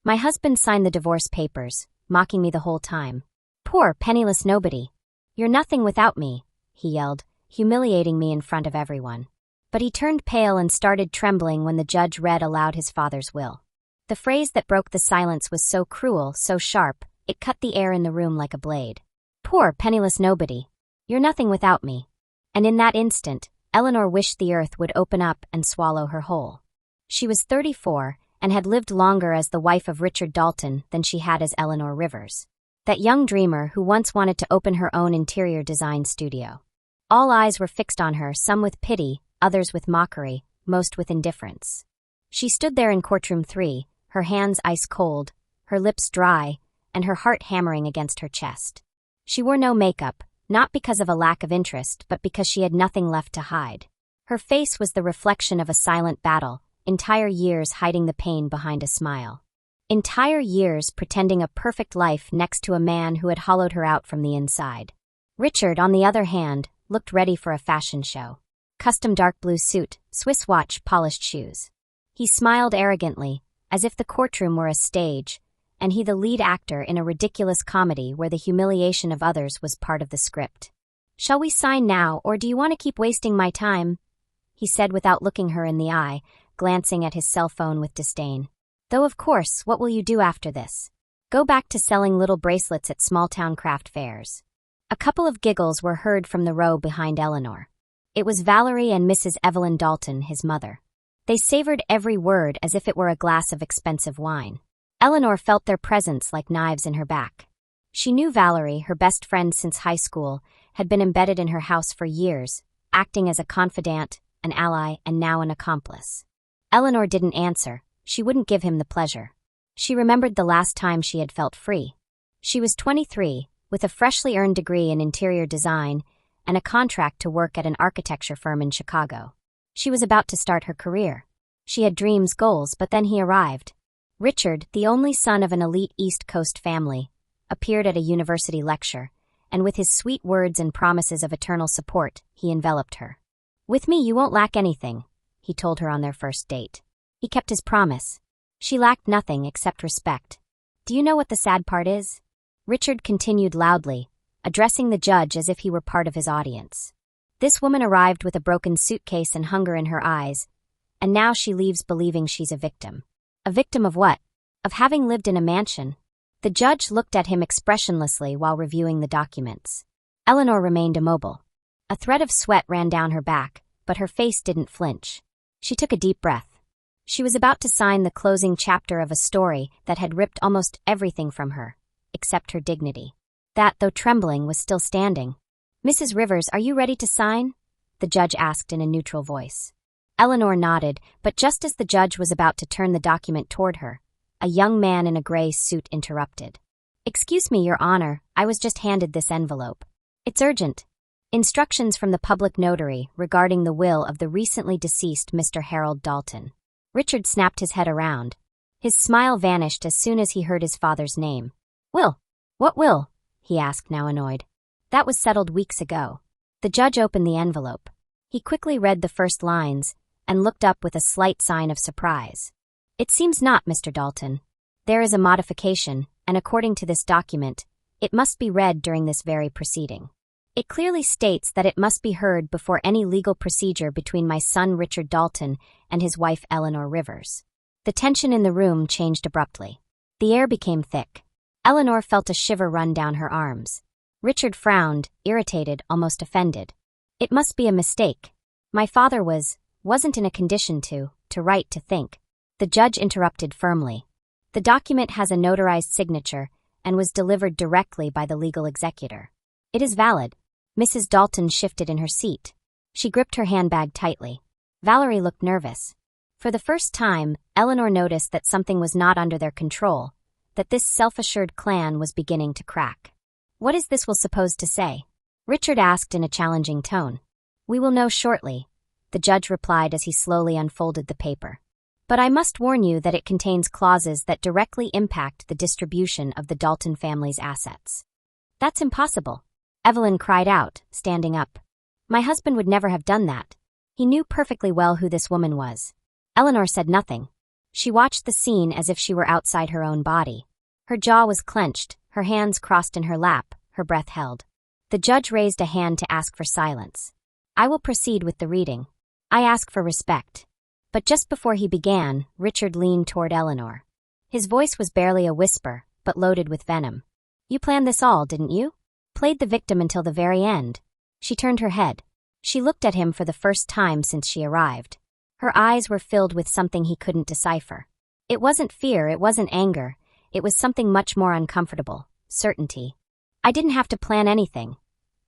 My husband signed the divorce papers, mocking me the whole time. Poor, penniless nobody. You're nothing without me, he yelled, humiliating me in front of everyone. But he turned pale and started trembling when the judge read aloud his father's will. The phrase that broke the silence was so cruel, so sharp, it cut the air in the room like a blade. Poor, penniless nobody. You're nothing without me. And in that instant, Eleanor wished the earth would open up and swallow her whole. She was 34 and had lived longer as the wife of Richard Dalton than she had as Eleanor Rivers, that young dreamer who once wanted to open her own interior design studio. All eyes were fixed on her, some with pity, others with mockery, most with indifference. She stood there in courtroom 3, her hands ice cold, her lips dry, and her heart hammering against her chest. She wore no makeup, not because of a lack of interest, but because she had nothing left to hide. Her face was the reflection of a silent battle, entire years hiding the pain behind a smile. Entire years pretending a perfect life next to a man who had hollowed her out from the inside. Richard, on the other hand, looked ready for a fashion show. Custom dark blue suit, Swiss watch, polished shoes. He smiled arrogantly, as if the courtroom were a stage, and he the lead actor in a ridiculous comedy where the humiliation of others was part of the script. Shall we sign now, or do you want to keep wasting my time? He said without looking her in the eye, glancing at his cell phone with disdain. Though of course, what will you do after this? Go back to selling little bracelets at small-town craft fairs. A couple of giggles were heard from the row behind Eleanor. It was Valerie and Mrs. Evelyn Dalton, his mother. They savored every word as if it were a glass of expensive wine. Eleanor felt their presence like knives in her back. She knew Valerie, her best friend since high school, had been embedded in her house for years, acting as a confidant, an ally, and now an accomplice. Eleanor didn't answer. She wouldn't give him the pleasure. She remembered the last time she had felt free. She was 23, with a freshly earned degree in interior design and a contract to work at an architecture firm in Chicago. She was about to start her career. She had dreams, goals, but then he arrived. Richard, the only son of an elite East Coast family, appeared at a university lecture, and with his sweet words and promises of eternal support, he enveloped her. With me you won't lack anything, he told her on their first date. He kept his promise. She lacked nothing except respect. Do you know what the sad part is? Richard continued loudly, addressing the judge as if he were part of his audience. This woman arrived with a broken suitcase and hunger in her eyes, and now she leaves believing she's a victim. A victim of what? Of having lived in a mansion. The judge looked at him expressionlessly while reviewing the documents. Eleanor remained immobile. A thread of sweat ran down her back, but her face didn't flinch. She took a deep breath. She was about to sign the closing chapter of a story that had ripped almost everything from her, except her dignity. That, though trembling, was still standing. Mrs. Rivers, are you ready to sign? The judge asked in a neutral voice. Eleanor nodded, but just as the judge was about to turn the document toward her, a young man in a gray suit interrupted. Excuse me, Your Honor, I was just handed this envelope. It's urgent. Instructions from the public notary regarding the will of the recently deceased Mr. Harold Dalton. Richard snapped his head around. His smile vanished as soon as he heard his father's name. Will? What will? He asked, now annoyed. That was settled weeks ago. The judge opened the envelope. He quickly read the first lines and looked up with a slight sign of surprise. It seems not, Mr. Dalton. There is a modification, and according to this document, it must be read during this very proceeding. It clearly states that it must be heard before any legal procedure between my son Richard Dalton and his wife Eleanor Rivers. The tension in the room changed abruptly. The air became thick. Eleanor felt a shiver run down her arms. Richard frowned, irritated, almost offended. It must be a mistake. My father wasn't in a condition to write, to think. The judge interrupted firmly. The document has a notarized signature and was delivered directly by the legal executor. It is valid. Mrs. Dalton shifted in her seat. She gripped her handbag tightly. Valerie looked nervous. For the first time, Eleanor noticed that something was not under their control, that this self-assured clan was beginning to crack. What is this will supposed to say? Richard asked in a challenging tone. We will know shortly, the judge replied as he slowly unfolded the paper. But I must warn you that it contains clauses that directly impact the distribution of the Dalton family's assets. That's impossible, Evelyn cried out, standing up. My husband would never have done that. He knew perfectly well who this woman was. Eleanor said nothing. She watched the scene as if she were outside her own body. Her jaw was clenched, her hands crossed in her lap, her breath held. The judge raised a hand to ask for silence. "I will proceed with the reading. I ask for respect." But just before he began, Richard leaned toward Eleanor. His voice was barely a whisper, but loaded with venom. "You planned this all, didn't you? Played the victim until the very end." She turned her head. She looked at him for the first time since she arrived. Her eyes were filled with something he couldn't decipher. It wasn't fear, it wasn't anger. It was something much more uncomfortable: certainty. "I didn't have to plan anything,"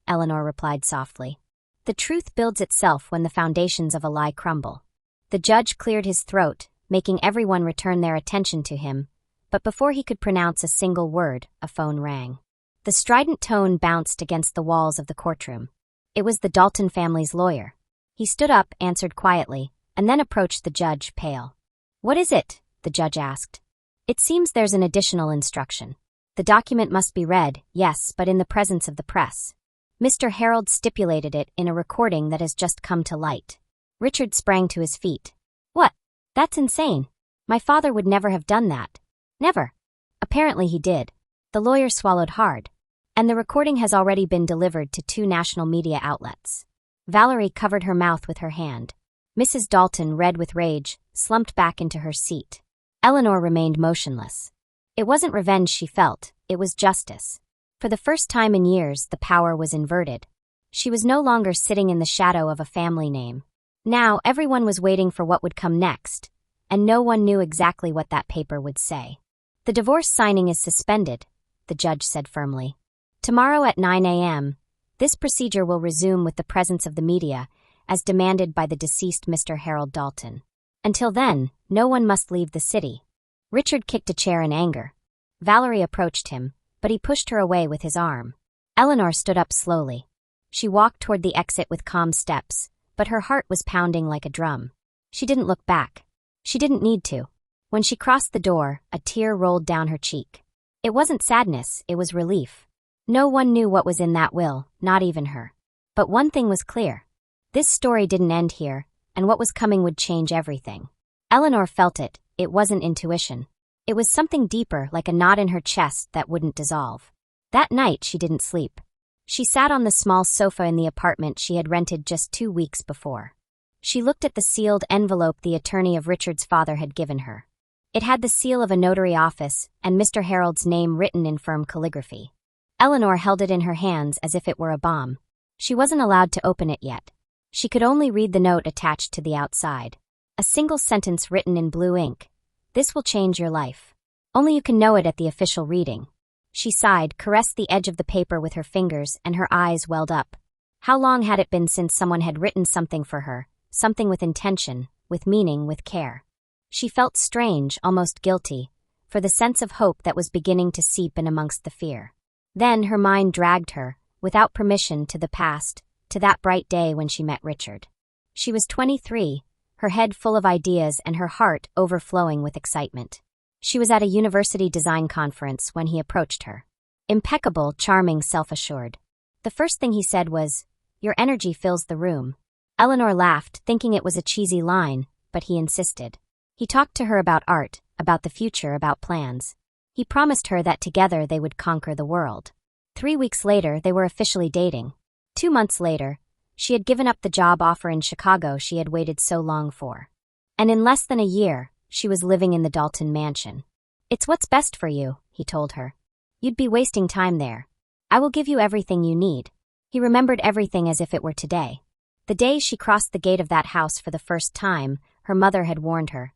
Eleanor replied softly. "The truth builds itself when the foundations of a lie crumble." The judge cleared his throat, making everyone return their attention to him, but before he could pronounce a single word, a phone rang. The strident tone bounced against the walls of the courtroom. It was the Dalton family's lawyer. He stood up, answered quietly, and then approached the judge, pale. "What is it?" the judge asked. "It seems there's an additional instruction. The document must be read, yes, but in the presence of the press. Mr. Harold stipulated it in a recording that has just come to light." Richard sprang to his feet. "What? That's insane. My father would never have done that." "Never." "Apparently he did." The lawyer swallowed hard. "And the recording has already been delivered to 2 national media outlets." Valerie covered her mouth with her hand. Mrs. Dalton, red with rage, slumped back into her seat. Eleanor remained motionless. It wasn't revenge she felt, it was justice. For the first time in years, the power was inverted. She was no longer sitting in the shadow of a family name. Now, everyone was waiting for what would come next, and no one knew exactly what that paper would say. "The divorce signing is suspended," the judge said firmly. "Tomorrow at 9 a.m., this procedure will resume with the presence of the media, as demanded by the deceased Mr. Harold Dalton. Until then, no one must leave the city." Richard kicked a chair in anger. Valerie approached him, but he pushed her away with his arm. Eleanor stood up slowly. She walked toward the exit with calm steps, but her heart was pounding like a drum. She didn't look back. She didn't need to. When she crossed the door, a tear rolled down her cheek. It wasn't sadness, it was relief. No one knew what was in that will, not even her. But one thing was clear. This story didn't end here, and what was coming would change everything. Eleanor felt it. It wasn't intuition. It was something deeper, like a knot in her chest that wouldn't dissolve. That night, she didn't sleep. She sat on the small sofa in the apartment she had rented just 2 weeks before. She looked at the sealed envelope the attorney of Richard's father had given her. It had the seal of a notary office and Mr. Harold's name written in firm calligraphy. Eleanor held it in her hands as if it were a bomb. She wasn't allowed to open it yet. She could only read the note attached to the outside. A single sentence written in blue ink. "This will change your life. Only you can know it at the official reading." She sighed, caressed the edge of the paper with her fingers, and her eyes welled up. How long had it been since someone had written something for her, something with intention, with meaning, with care? She felt strange, almost guilty, for the sense of hope that was beginning to seep in amongst the fear. Then her mind dragged her, without permission, to the past, to that bright day when she met Richard. She was 23, her head full of ideas and her heart overflowing with excitement. She was at a university design conference when he approached her. Impeccable, charming, self-assured. The first thing he said was, "Your energy fills the room." Eleanor laughed, thinking it was a cheesy line, but he insisted. He talked to her about art, about the future, about plans. He promised her that together they would conquer the world. 3 weeks later, they were officially dating. 2 months later, she had given up the job offer in Chicago she had waited so long for. And in less than a year, she was living in the Dalton mansion. "It's what's best for you," he told her. "You'd be wasting time there. I will give you everything you need." He remembered everything as if it were today. The day she crossed the gate of that house for the first time, her mother had warned her,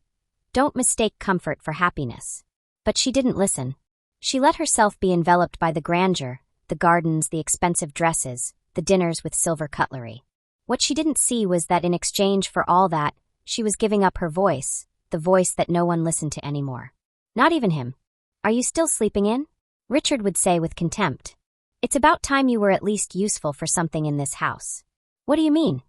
"Don't mistake comfort for happiness." But she didn't listen. She let herself be enveloped by the grandeur, the gardens, the expensive dresses, the dinners with silver cutlery. What she didn't see was that in exchange for all that, she was giving up her voice, the voice that no one listened to anymore. Not even him. "Are you still sleeping in?" Richard would say with contempt. "It's about time you were at least useful for something in this house." "What do you mean?"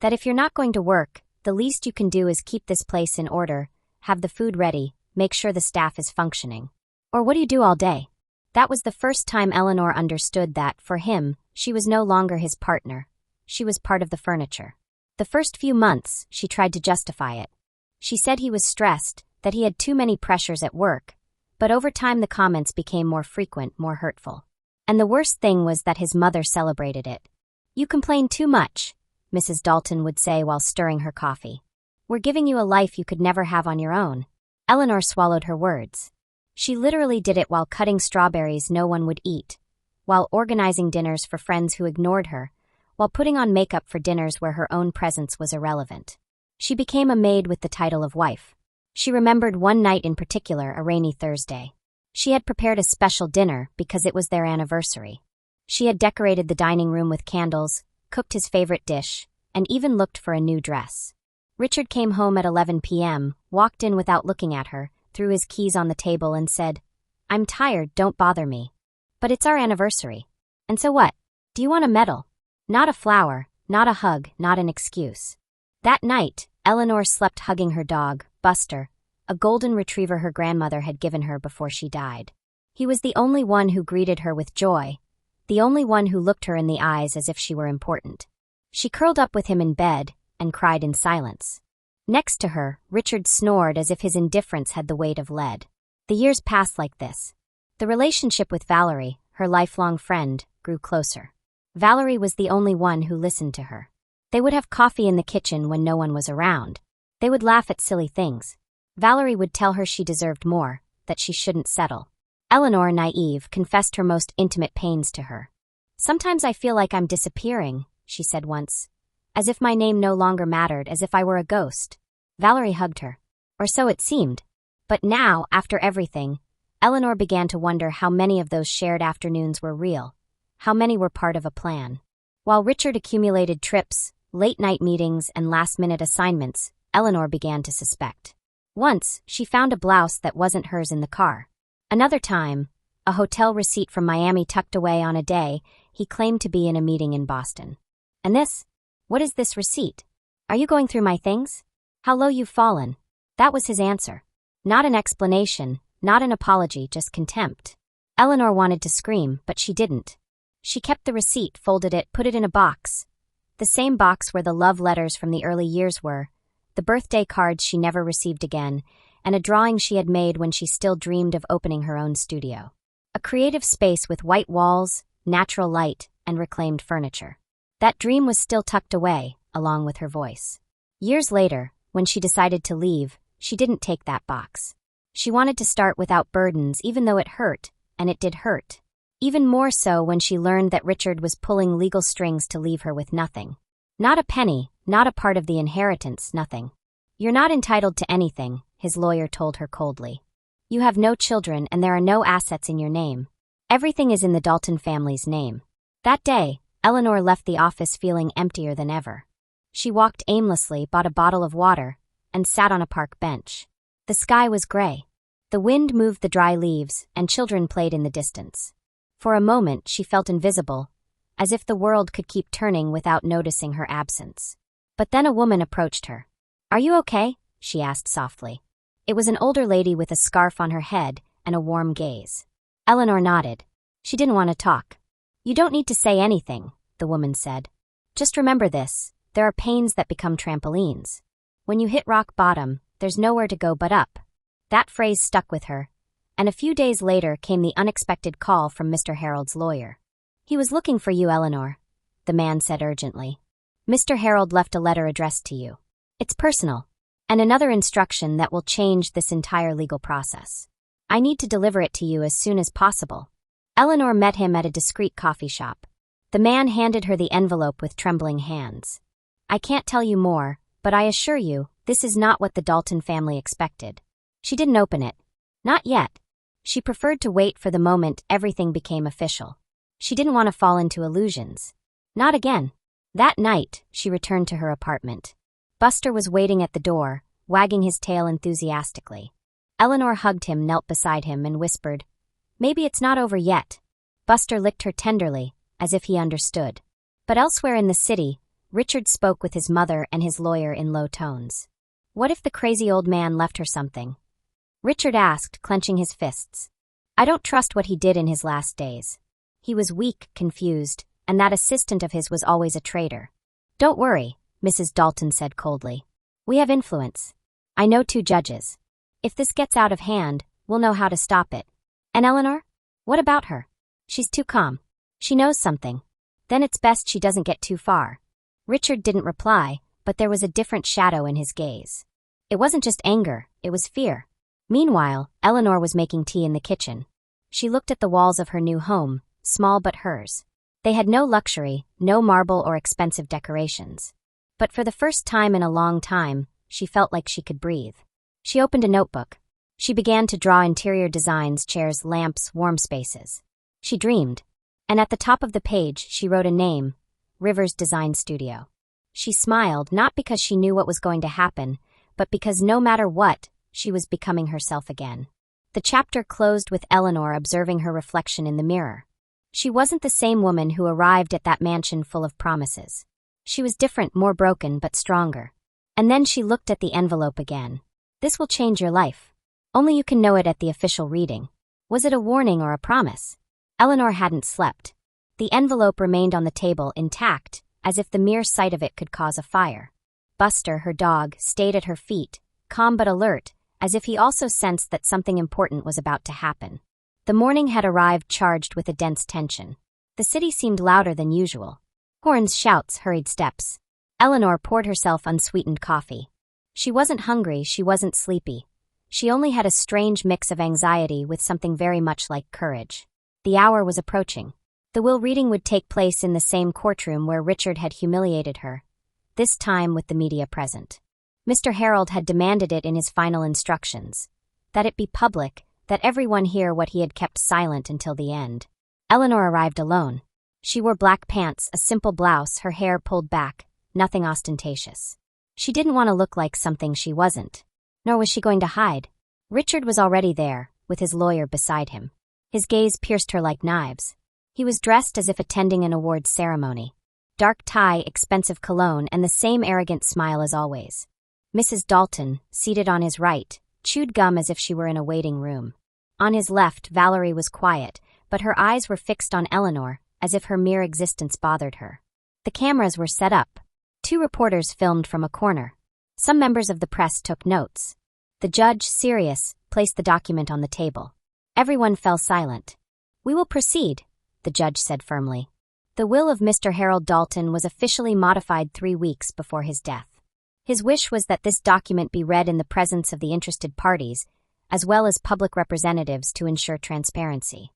"That if you're not going to work, the least you can do is keep this place in order, have the food ready, make sure the staff is functioning. Or what do you do all day?" That was the first time Eleanor understood that, for him, she was no longer his partner. She was part of the furniture. The first few months, she tried to justify it. She said he was stressed, that he had too many pressures at work, but over time the comments became more frequent, more hurtful. And the worst thing was that his mother celebrated it. "You complain too much," Mrs. Dalton would say while stirring her coffee. "We're giving you a life you could never have on your own." Eleanor swallowed her words. She literally did it while cutting strawberries no one would eat, while organizing dinners for friends who ignored her, while putting on makeup for dinners where her own presence was irrelevant. She became a maid with the title of wife. She remembered one night in particular, a rainy Thursday. She had prepared a special dinner because it was their anniversary. She had decorated the dining room with candles, cooked his favorite dish, and even looked for a new dress. Richard came home at 11 p.m., walked in without looking at her, threw his keys on the table and said, "I'm tired, don't bother me. But it's our anniversary. And so what? Do you want a medal? Not a flower, not a hug, not an excuse." That night, Eleanor slept hugging her dog, Buster, a golden retriever her grandmother had given her before she died. He was the only one who greeted her with joy, the only one who looked her in the eyes as if she were important. She curled up with him in bed and cried in silence. Next to her, Richard snored as if his indifference had the weight of lead. The years passed like this. The relationship with Valerie, her lifelong friend, grew closer. Valerie was the only one who listened to her. They would have coffee in the kitchen when no one was around. They would laugh at silly things. Valerie would tell her she deserved more, that she shouldn't settle. Eleanor, naive, confessed her most intimate pains to her. "Sometimes I feel like I'm disappearing," she said once. "As if my name no longer mattered, as if I were a ghost." Valerie hugged her. Or so it seemed. But now, after everything, Eleanor began to wonder how many of those shared afternoons were real, how many were part of a plan. While Richard accumulated trips, late-night meetings, and last-minute assignments, Eleanor began to suspect. Once, she found a blouse that wasn't hers in the car. Another time, a hotel receipt from Miami tucked away on a day he claimed to be in a meeting in Boston. "And this? What is this receipt? Are you going through my things? How low you've fallen." That was his answer. Not an explanation, not an apology, just contempt. Eleanor wanted to scream, but she didn't. She kept the receipt, folded it, put it in a box. The same box where the love letters from the early years were, the birthday cards she never received again, and a drawing she had made when she still dreamed of opening her own studio. A creative space with white walls, natural light, and reclaimed furniture. That dream was still tucked away, along with her voice. Years later, when she decided to leave, she didn't take that box. She wanted to start without burdens, even though it hurt, and it did hurt. Even more so when she learned that Richard was pulling legal strings to leave her with nothing. Not a penny, not a part of the inheritance, nothing. "You're not entitled to anything," his lawyer told her coldly. "You have no children and there are no assets in your name. Everything is in the Dalton family's name." That day, Eleanor left the office feeling emptier than ever. She walked aimlessly, bought a bottle of water, and sat on a park bench. The sky was gray. The wind moved the dry leaves, and children played in the distance. For a moment, she felt invisible, as if the world could keep turning without noticing her absence. But then a woman approached her. "Are you okay?" she asked softly. It was an older lady with a scarf on her head and a warm gaze. Eleanor nodded. She didn't want to talk. "You don't need to say anything," the woman said. "Just remember this, there are pains that become trampolines. When you hit rock bottom, there's nowhere to go but up." That phrase stuck with her, and a few days later came the unexpected call from Mr. Harold's lawyer. "He was looking for you, Eleanor," the man said urgently. "Mr. Harold left a letter addressed to you. It's personal, and another instruction that will change this entire legal process. I need to deliver it to you as soon as possible." Eleanor met him at a discreet coffee shop. The man handed her the envelope with trembling hands. "I can't tell you more, but I assure you, this is not what the Dalton family expected." She didn't open it. Not yet. She preferred to wait for the moment everything became official. She didn't want to fall into illusions. Not again. That night, she returned to her apartment. Buster was waiting at the door, wagging his tail enthusiastically. Eleanor hugged him, knelt beside him, and whispered, "Maybe it's not over yet." Buster licked her tenderly, as if he understood. But elsewhere in the city, Richard spoke with his mother and his lawyer in low tones. What if the crazy old man left her something? Richard asked, clenching his fists. "I don't trust what he did in his last days. He was weak, confused, and that assistant of his was always a traitor." "Don't worry," Mrs. Dalton said coldly. "We have influence. I know 2 judges. If this gets out of hand, we'll know how to stop it. And Eleanor? What about her? She's too calm. She knows something. Then it's best she doesn't get too far. Richard didn't reply, but there was a different shadow in his gaze. It wasn't just anger, it was fear. Meanwhile, Eleanor was making tea in the kitchen. She looked at the walls of her new home, small but hers. They had no luxury, no marble or expensive decorations. But for the first time in a long time, she felt like she could breathe. She opened a notebook. She began to draw interior designs, chairs, lamps, warm spaces. She dreamed. And at the top of the page, she wrote a name, Rivers Design Studio. She smiled, not because she knew what was going to happen, but because no matter what, she was becoming herself again. The chapter closed with Eleanor observing her reflection in the mirror. She wasn't the same woman who arrived at that mansion full of promises. She was different, more broken, but stronger. And then she looked at the envelope again. This will change your life. Only you can know it at the official reading. Was it a warning or a promise? Eleanor hadn't slept. The envelope remained on the table intact, as if the mere sight of it could cause a fire. Buster, her dog, stayed at her feet, calm but alert, as if he also sensed that something important was about to happen. The morning had arrived charged with a dense tension. The city seemed louder than usual. Horns, shouts, hurried steps. Eleanor poured herself unsweetened coffee. She wasn't hungry, she wasn't sleepy. She only had a strange mix of anxiety with something very much like courage. The hour was approaching. The will reading would take place in the same courtroom where Richard had humiliated her, this time with the media present. Mr. Harold had demanded it in his final instructions. That it be public, that everyone hear what he had kept silent until the end. Eleanor arrived alone. She wore black pants, a simple blouse, her hair pulled back, nothing ostentatious. She didn't want to look like something she wasn't. Nor was she going to hide. Richard was already there, with his lawyer beside him. His gaze pierced her like knives. He was dressed as if attending an awards ceremony. Dark tie, expensive cologne, and the same arrogant smile as always. Mrs. Dalton, seated on his right, chewed gum as if she were in a waiting room. On his left, Valerie was quiet, but her eyes were fixed on Eleanor, as if her mere existence bothered her. The cameras were set up. 2 reporters filmed from a corner. Some members of the press took notes. The judge, serious, placed the document on the table. Everyone fell silent. "We will proceed," the judge said firmly. The will of Mr. Harold Dalton was officially modified 3 weeks before his death. His wish was that this document be read in the presence of the interested parties, as well as public representatives to ensure transparency.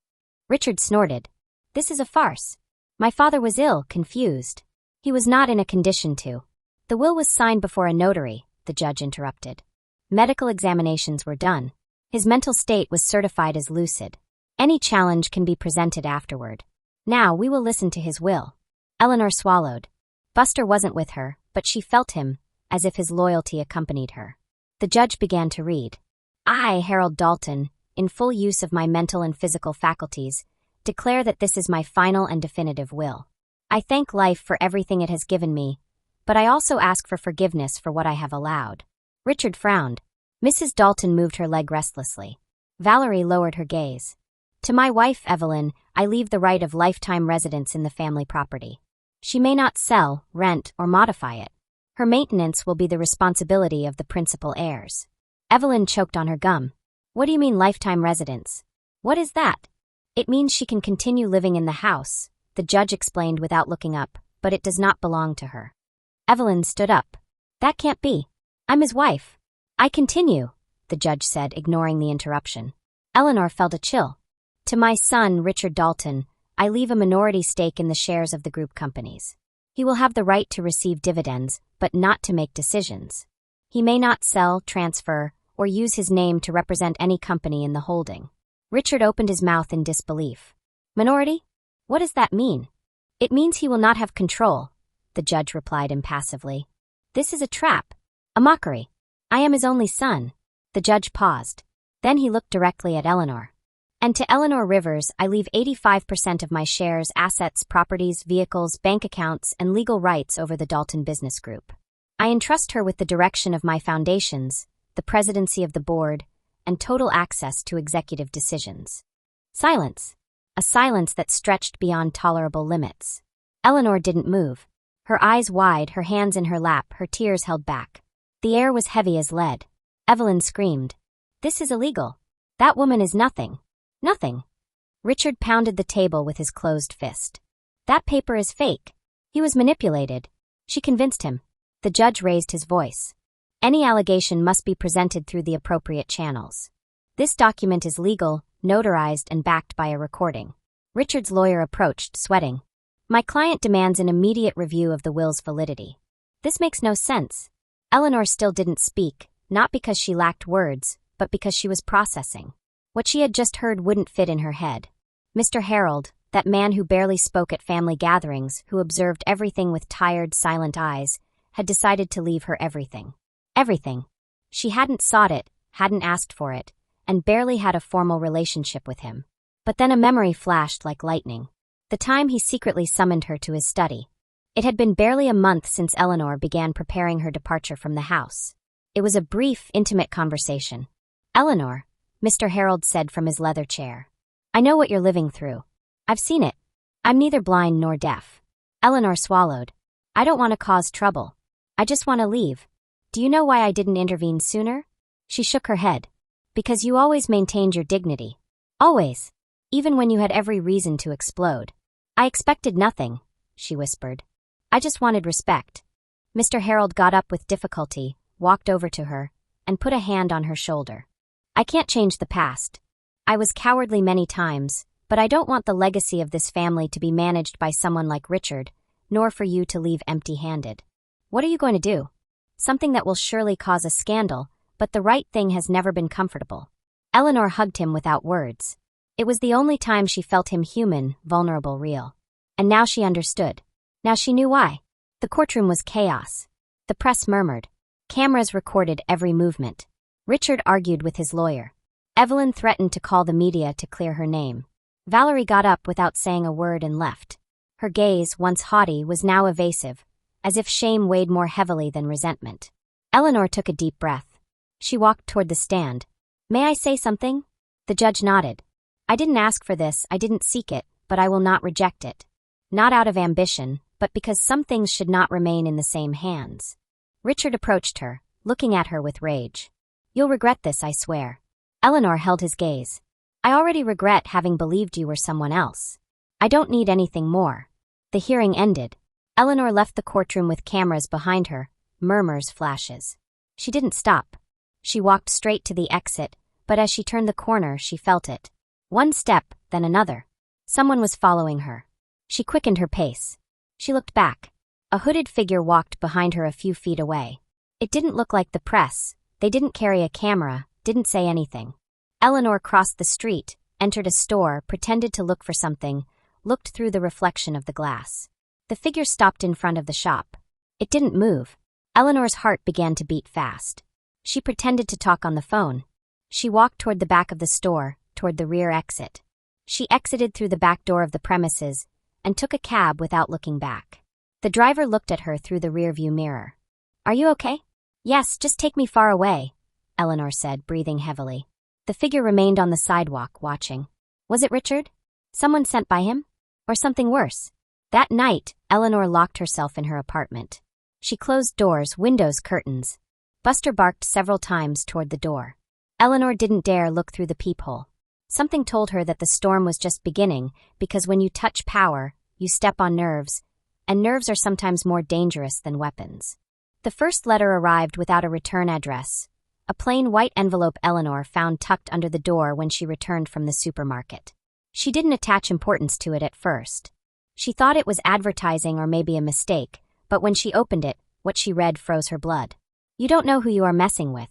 Richard snorted. "This is a farce. My father was ill, confused. He was not in a condition to." "The will was signed before a notary," the judge interrupted. "Medical examinations were done. His mental state was certified as lucid. Any challenge can be presented afterward. Now we will listen to his will." Eleanor swallowed. Buster wasn't with her, but she felt him, as if his loyalty accompanied her. The judge began to read. "I, Harold Dalton, in full use of my mental and physical faculties, declare that this is my final and definitive will. I thank life for everything it has given me, but I also ask for forgiveness for what I have allowed." Richard frowned. Mrs. Dalton moved her leg restlessly. Valerie lowered her gaze. "To my wife, Evelyn, I leave the right of lifetime residence in the family property. She may not sell, rent, or modify it. Her maintenance will be the responsibility of the principal heirs." Evelyn choked on her gum. "What do you mean lifetime residence? What is that?" "It means she can continue living in the house," the judge explained without looking up, "but it does not belong to her." Evelyn stood up. "That can't be. I'm his wife." "I continue," the judge said, ignoring the interruption. Eleanor felt a chill. "To my son, Richard Dalton, I leave a minority stake in the shares of the group companies. He will have the right to receive dividends, but not to make decisions. He may not sell, transfer, or use his name to represent any company in the holding." Richard opened his mouth in disbelief. "Minority? What does that mean?" "It means he will not have control," the judge replied impassively. "This is a trap. A mockery. I am his only son." The judge paused. Then he looked directly at Eleanor. "And to Eleanor Rivers, I leave 85% of my shares, assets, properties, vehicles, bank accounts, and legal rights over the Dalton Business Group. I entrust her with the direction of my foundations, the presidency of the board, and total access to executive decisions." Silence. A silence that stretched beyond tolerable limits. Eleanor didn't move. Her eyes wide, her hands in her lap, her tears held back. The air was heavy as lead. Evelyn screamed. This is illegal. That woman is nothing. Nothing. Richard pounded the table with his closed fist. That paper is fake. He was manipulated. She convinced him. The judge raised his voice. Any allegation must be presented through the appropriate channels. This document is legal, notarized, and backed by a recording. Richard's lawyer approached, sweating. My client demands an immediate review of the will's validity. This makes no sense. Eleanor still didn't speak, not because she lacked words, but because she was processing. What she had just heard wouldn't fit in her head. Mr. Harold, that man who barely spoke at family gatherings, who observed everything with tired, silent eyes, had decided to leave her everything. Everything. She hadn't sought it, hadn't asked for it, and barely had a formal relationship with him. But then a memory flashed like lightning. The time he secretly summoned her to his study. It had been barely a month since Eleanor began preparing her departure from the house. It was a brief, intimate conversation. Eleanor, Mr. Harold said from his leather chair. I know what you're living through. I've seen it. I'm neither blind nor deaf. Eleanor swallowed. I don't want to cause trouble. I just want to leave. Do you know why I didn't intervene sooner? She shook her head. Because you always maintained your dignity. Always. Even when you had every reason to explode. I expected nothing, she whispered. I just wanted respect. Mr. Harold got up with difficulty, walked over to her, and put a hand on her shoulder. I can't change the past. I was cowardly many times, but I don't want the legacy of this family to be managed by someone like Richard, nor for you to leave empty-handed. What are you going to do? Something that will surely cause a scandal, but the right thing has never been comfortable. Eleanor hugged him without words. It was the only time she felt him human, vulnerable, real. And now she understood. Now she knew why. The courtroom was chaos. The press murmured. Cameras recorded every movement. Richard argued with his lawyer. Evelyn threatened to call the media to clear her name. Valerie got up without saying a word and left. Her gaze, once haughty, was now evasive, as if shame weighed more heavily than resentment. Eleanor took a deep breath. She walked toward the stand. May I say something? The judge nodded. I didn't ask for this, I didn't seek it, but I will not reject it. Not out of ambition, but because some things should not remain in the same hands. Richard approached her, looking at her with rage. You'll regret this, I swear. Eleanor held his gaze. I already regret having believed you were someone else. I don't need anything more. The hearing ended. Eleanor left the courtroom with cameras behind her, murmurs, flashes. She didn't stop. She walked straight to the exit, but as she turned the corner, she felt it. One step, then another. Someone was following her. She quickened her pace. She looked back. A hooded figure walked behind her a few feet away. It didn't look like the press. They didn't carry a camera, didn't say anything. Eleanor crossed the street, entered a store, pretended to look for something, looked through the reflection of the glass. The figure stopped in front of the shop. It didn't move. Eleanor's heart began to beat fast. She pretended to talk on the phone. She walked toward the back of the store, toward the rear exit. She exited through the back door of the premises and took a cab without looking back. The driver looked at her through the rearview mirror. Are you okay? Yes, just take me far away, Eleanor said, breathing heavily. The figure remained on the sidewalk, watching. Was it Richard? Someone sent by him? Or something worse? That night, Eleanor locked herself in her apartment. She closed doors, windows, curtains. Buster barked several times toward the door. Eleanor didn't dare look through the peephole. Something told her that the storm was just beginning, because when you touch power, you step on nerves, and nerves are sometimes more dangerous than weapons. The first letter arrived without a return address. A plain white envelope Eleanor found tucked under the door when she returned from the supermarket. She didn't attach importance to it at first. She thought it was advertising or maybe a mistake, but when she opened it, what she read froze her blood. You don't know who you are messing with.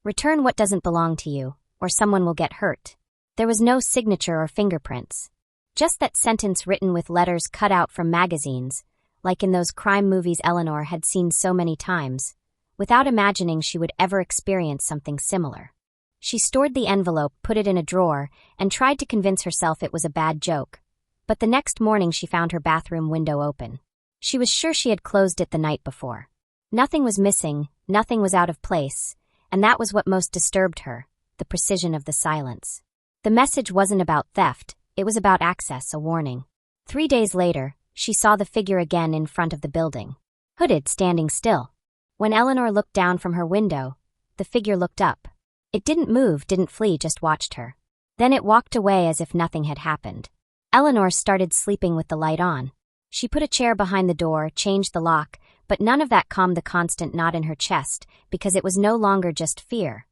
Return what doesn't belong to you, or someone will get hurt. There was no signature or fingerprints. Just that sentence written with letters cut out from magazines, like in those crime movies Eleanor had seen so many times, without imagining she would ever experience something similar. She stored the envelope, put it in a drawer, and tried to convince herself it was a bad joke. But the next morning she found her bathroom window open. She was sure she had closed it the night before. Nothing was missing, nothing was out of place, and that was what most disturbed her, the precision of the silence. The message wasn't about theft, it was about access, a warning. 3 days later, she saw the figure again in front of the building. Hooded, standing still. When Eleanor looked down from her window, the figure looked up. It didn't move, didn't flee, just watched her. Then it walked away as if nothing had happened. Eleanor started sleeping with the light on. She put a chair behind the door, changed the lock, but none of that calmed the constant knot in her chest, because it was no longer just fear.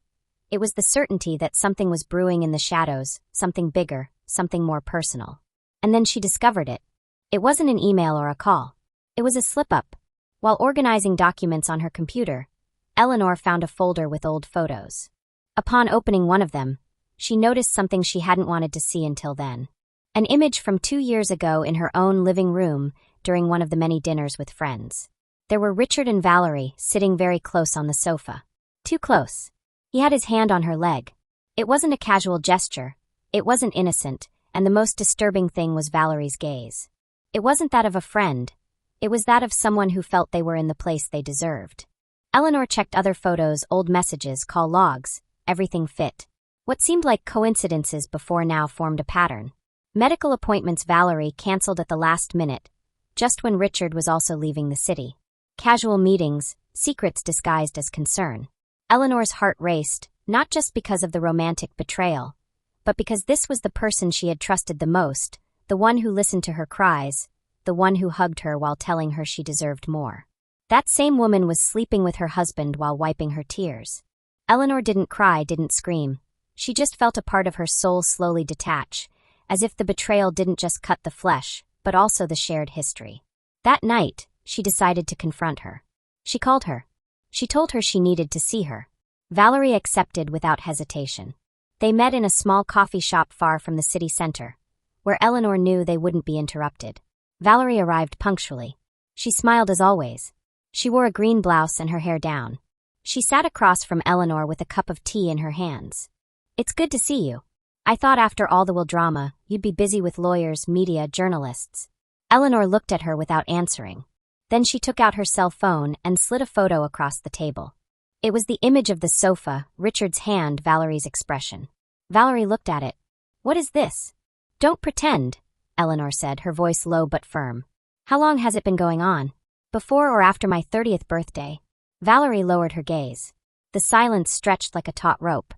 It was the certainty that something was brewing in the shadows, something bigger, something more personal. And then she discovered it. It wasn't an email or a call. It was a slip-up. While organizing documents on her computer, Eleanor found a folder with old photos. Upon opening one of them, she noticed something she hadn't wanted to see until then. An image from 2 years ago in her own living room during one of the many dinners with friends. There were Richard and Valerie sitting very close on the sofa. Too close. He had his hand on her leg. It wasn't a casual gesture. It wasn't innocent, and the most disturbing thing was Valerie's gaze. It wasn't that of a friend. It was that of someone who felt they were in the place they deserved. Eleanor checked other photos, old messages, call logs. Everything fit. What seemed like coincidences before now formed a pattern. Medical appointments Valerie canceled at the last minute, just when Richard was also leaving the city. Casual meetings, secrets disguised as concern. Eleanor's heart raced, not just because of the romantic betrayal, but because this was the person she had trusted the most, the one who listened to her cries, the one who hugged her while telling her she deserved more. That same woman was sleeping with her husband while wiping her tears. Eleanor didn't cry, didn't scream. She just felt a part of her soul slowly detach, as if the betrayal didn't just cut the flesh, but also the shared history. That night, she decided to confront her. She called her. She told her she needed to see her. Valerie accepted without hesitation. They met in a small coffee shop far from the city center, where Eleanor knew they wouldn't be interrupted. Valerie arrived punctually. She smiled as always. She wore a green blouse and her hair down. She sat across from Eleanor with a cup of tea in her hands. "It's good to see you. I thought after all the drama, you'd be busy with lawyers, media, journalists." Eleanor looked at her without answering. Then she took out her cell phone and slid a photo across the table. It was the image of the sofa, Richard's hand, Valerie's expression. Valerie looked at it. "What is this?" "Don't pretend," Eleanor said, her voice low but firm. "How long has it been going on? Before or after my 30th birthday?" Valerie lowered her gaze. The silence stretched like a taut rope.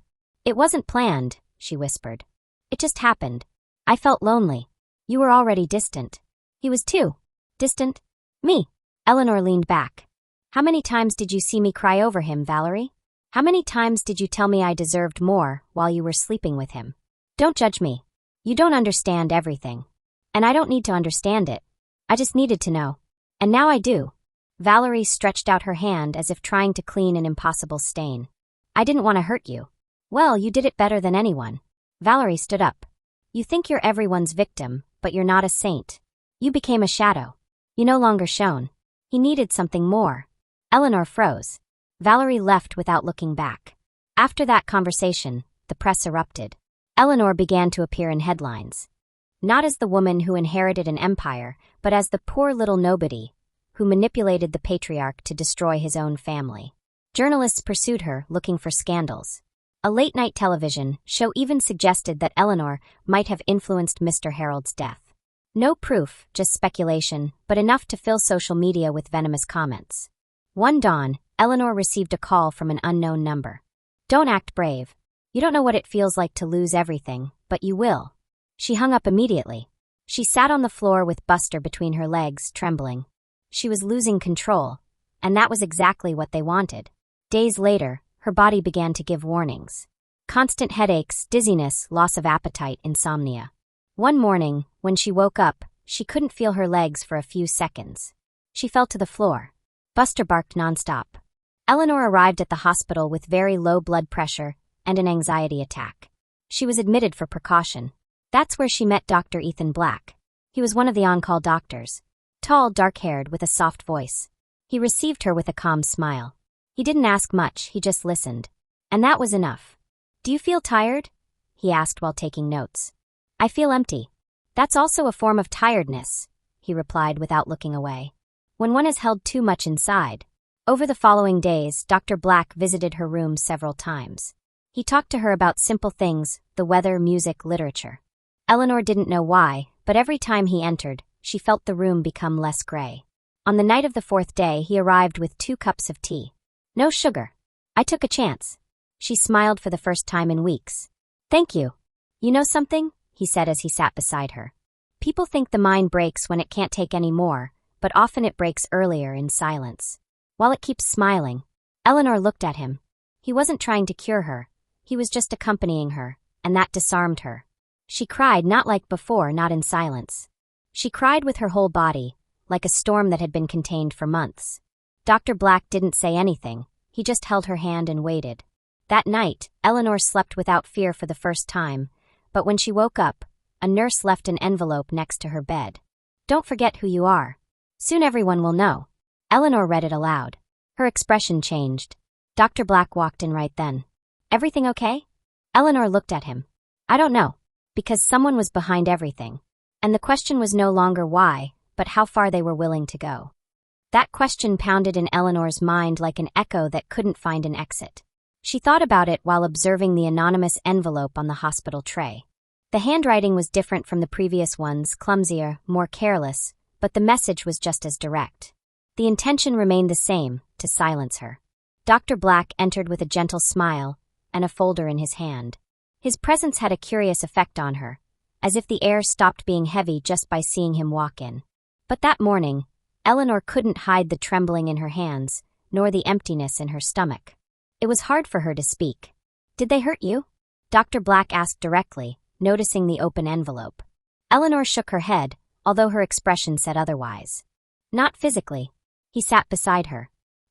"It wasn't planned," she whispered. "It just happened. I felt lonely. You were already distant. He was too. Distant? Me." Eleanor leaned back. "How many times did you see me cry over him, Valerie? How many times did you tell me I deserved more while you were sleeping with him? Don't judge me. You don't understand everything. And I don't need to understand it. I just needed to know. And now I do." Valerie stretched out her hand as if trying to clean an impossible stain. "I didn't want to hurt you." "Well, you did it better than anyone." Valerie stood up. "You think you're everyone's victim, but you're not a saint. You became a shadow. You no longer shone. He needed something more." Eleanor froze. Valerie left without looking back. After that conversation, the press erupted. Eleanor began to appear in headlines. Not as the woman who inherited an empire, but as the poor little nobody who manipulated the patriarch to destroy his own family. Journalists pursued her, looking for scandals. A late-night television show even suggested that Eleanor might have influenced Mr. Harold's death. No proof, just speculation, but enough to fill social media with venomous comments. One dawn, Eleanor received a call from an unknown number. "Don't act brave. You don't know what it feels like to lose everything, but you will." She hung up immediately. She sat on the floor with Buster between her legs, trembling. She was losing control, and that was exactly what they wanted. Days later, her body began to give warnings. Constant headaches, dizziness, loss of appetite, insomnia. One morning, when she woke up, she couldn't feel her legs for a few seconds. She fell to the floor. Buster barked nonstop. Eleanor arrived at the hospital with very low blood pressure and an anxiety attack. She was admitted for precaution. That's where she met Dr. Ethan Black. He was one of the on-call doctors. Tall, dark-haired, with a soft voice. He received her with a calm smile. He didn't ask much, he just listened. And that was enough. "Do you feel tired?" he asked while taking notes. "I feel empty." "That's also a form of tiredness," he replied without looking away. "When one has held too much inside." Over the following days, Dr. Black visited her room several times. He talked to her about simple things, the weather, music, literature. Eleanor didn't know why, but every time he entered, she felt the room become less gray. On the night of the 4th day, he arrived with 2 cups of tea. "No sugar. I took a chance." She smiled for the first time in weeks. "Thank you. You know something?" he said as he sat beside her. "People think the mind breaks when it can't take any more, but often it breaks earlier in silence. While it keeps smiling." Eleanor looked at him. He wasn't trying to cure her. He was just accompanying her, and that disarmed her. She cried, not like before, not in silence. She cried with her whole body, like a storm that had been contained for months. Dr. Black didn't say anything. He just held her hand and waited. That night, Eleanor slept without fear for the first time, but when she woke up, a nurse left an envelope next to her bed. "Don't forget who you are. Soon everyone will know." Eleanor read it aloud. Her expression changed. Dr. Black walked in right then. "Everything okay?" Eleanor looked at him. "I don't know. Because someone was behind everything." And the question was no longer why, but how far they were willing to go. That question pounded in Eleanor's mind like an echo that couldn't find an exit. She thought about it while observing the anonymous envelope on the hospital tray. The handwriting was different from the previous ones, clumsier, more careless, but the message was just as direct. The intention remained the same, to silence her. Dr. Black entered with a gentle smile and a folder in his hand. His presence had a curious effect on her, as if the air stopped being heavy just by seeing him walk in. But that morning, Eleanor couldn't hide the trembling in her hands, nor the emptiness in her stomach. It was hard for her to speak. "Did they hurt you?" Dr. Black asked directly, noticing the open envelope. Eleanor shook her head, although her expression said otherwise. "Not physically." He sat beside her.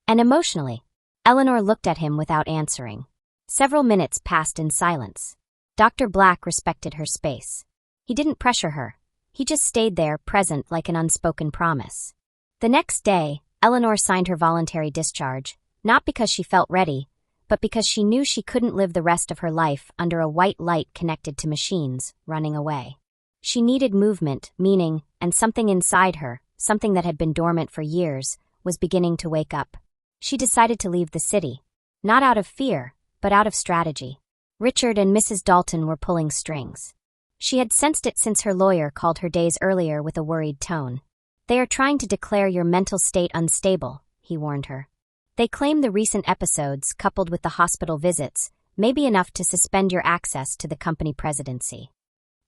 "And emotionally?" Eleanor looked at him without answering. Several minutes passed in silence. Dr. Black respected her space. He didn't pressure her. He just stayed there, present like an unspoken promise. The next day, Eleanor signed her voluntary discharge, not because she felt ready, but because she knew she couldn't live the rest of her life under a white light connected to machines, running away. She needed movement, meaning, and something inside her, something that had been dormant for years, was beginning to wake up. She decided to leave the city. Not out of fear, but out of strategy. Richard and Mrs. Dalton were pulling strings. She had sensed it since her lawyer called her days earlier with a worried tone. "They are trying to declare your mental state unstable," he warned her. "They claim the recent episodes, coupled with the hospital visits, may be enough to suspend your access to the company presidency."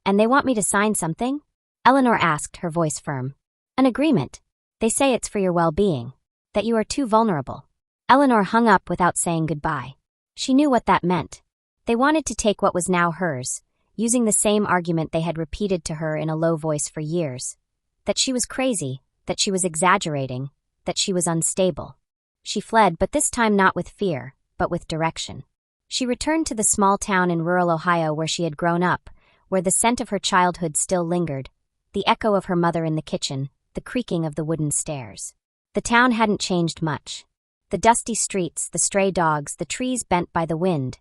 "And they want me to sign something?" Eleanor asked, her voice firm. "An agreement. They say it's for your well-being. That you are too vulnerable." Eleanor hung up without saying goodbye. She knew what that meant. They wanted to take what was now hers, using the same argument they had repeated to her in a low voice for years. That she was crazy, that she was exaggerating, that she was unstable. She fled, but this time not with fear, but with direction. She returned to the small town in rural Ohio where she had grown up, where the scent of her childhood still lingered, the echo of her mother in the kitchen, the creaking of the wooden stairs. The town hadn't changed much. The dusty streets, the stray dogs, the trees bent by the wind.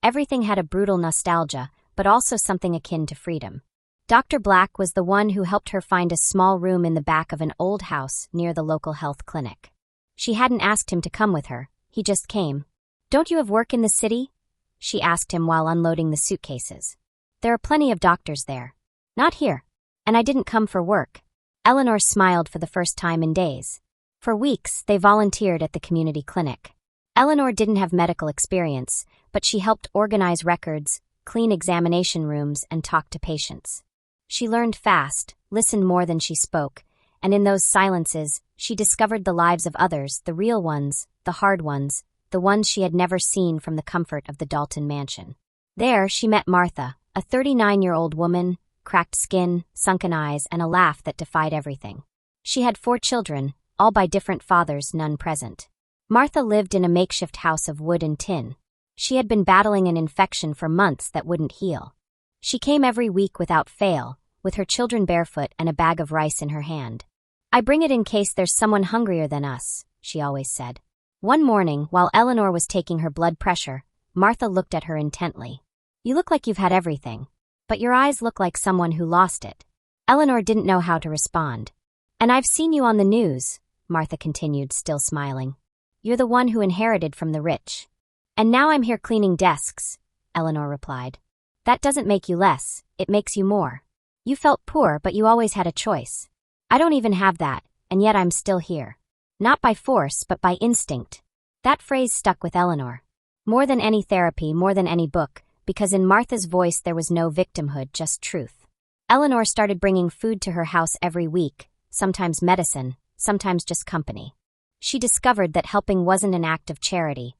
Everything had a brutal nostalgia, but also something akin to freedom. Dr. Black was the one who helped her find a small room in the back of an old house near the local health clinic. She hadn't asked him to come with her, he just came. "Don't you have work in the city?" she asked him while unloading the suitcases. "There are plenty of doctors there." "Not here. And I didn't come for work." Eleanor smiled for the first time in days. For weeks, they volunteered at the community clinic. Eleanor didn't have medical experience, but she helped organize records, clean examination rooms, and talk to patients. She learned fast, listened more than she spoke, and in those silences, she discovered the lives of others, the real ones, the hard ones, the ones she had never seen from the comfort of the Dalton mansion. There, she met Martha, a 39-year-old woman, cracked skin, sunken eyes, and a laugh that defied everything. She had 4 children, all by different fathers, none present. Martha lived in a makeshift house of wood and tin. She had been battling an infection for months that wouldn't heal. She came every week without fail, with her children barefoot and a bag of rice in her hand. "I bring it in case there's someone hungrier than us," she always said. One morning, while Eleanor was taking her blood pressure, Martha looked at her intently. "You look like you've had everything, but your eyes look like someone who lost it." Eleanor didn't know how to respond. "And I've seen you on the news," Martha continued, still smiling. "You're the one who inherited from the rich." "And now I'm here cleaning desks," Eleanor replied. "That doesn't make you less, it makes you more. You felt poor, but you always had a choice. I don't even have that, and yet I'm still here. Not by force, but by instinct." That phrase stuck with Eleanor. More than any therapy, more than any book, because in Martha's voice there was no victimhood, just truth. Eleanor started bringing food to her house every week, sometimes medicine, sometimes just company. She discovered that helping wasn't an act of charity.